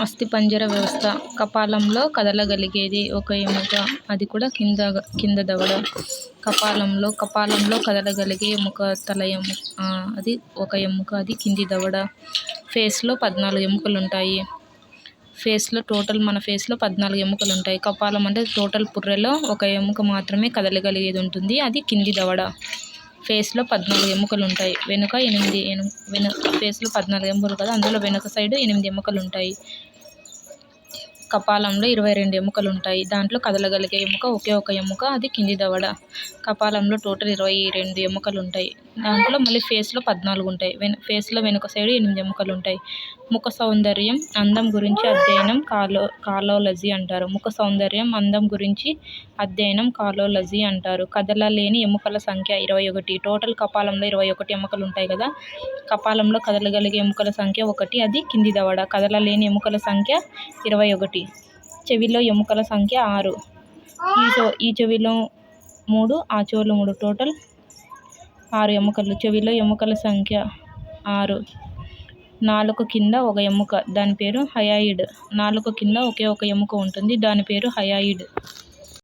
అస్థిపంజర వ్యవస్థ. కపాలంలో కదలగలిగేది ఒక ఎముక, అది కూడా కింద దవడ. కపాలంలో కదలగలిగే ఎముక తల అది ఒక ఎముక, అది కింది దవడ. ఫేస్లో 14 ఎముకలుంటాయి. మన ఫేస్లో 14 ఎముకలుంటాయి. కపాలం అంటే టోటల్ పుర్రెలో ఒక ఎముక మాత్రమే కదలగలిగేది ఉంటుంది, అది కింది దవడ. ఫేస్లో 14 ఎముకలుంటాయి. వెనుక 8 ఫేస్లో 14 ఎముకలు కదా, అందులో వెనుక సైడ్ 8 ఎముకలుంటాయి. కపాలంలో 22 ఎముకలుంటాయి. దాంట్లో కదలగలిగే ఎముక ఒకే ఒక ఎముక, అది కింది దవడ. కపాలంలో టోటల్ 22 ఎముకలుంటాయి. దాంట్లో మళ్ళీ ఫేస్లో 14 ఉంటాయి. ఫేస్లో వెనుక సైడ్ 8 ఎముకలుంటాయి. ముఖ సౌందర్యం, అందం గురించి అధ్యయనం కాలోలజీ అంటారు. ముఖ సౌందర్యం, అందం గురించి అధ్యయనం కాలోలజీ అంటారు. కదలలేని ఎముకల సంఖ్య 21. టోటల్ కపాలంలో 21 ఎముకలుంటాయి కదా, కపాలంలో కదలగలిగే ఎముకల సంఖ్య 1, అది కింది దవడ. కదలలేని ఎముకల సంఖ్య 21. చెవిలో ఎముకల సంఖ్య 6. ఈ చెవిలో 3, ఆ చెవిలో 3, టోటల్ 6 ఎముకలు. చెవిలో ఎముకల సంఖ్య 6. నాలుక కింద ఒక ఎముక, దాని పేరు హయాయిడ్. నాలుక కింద ఒకే ఒక ఎముక ఉంటుంది, దాని పేరు హయాయిడ్.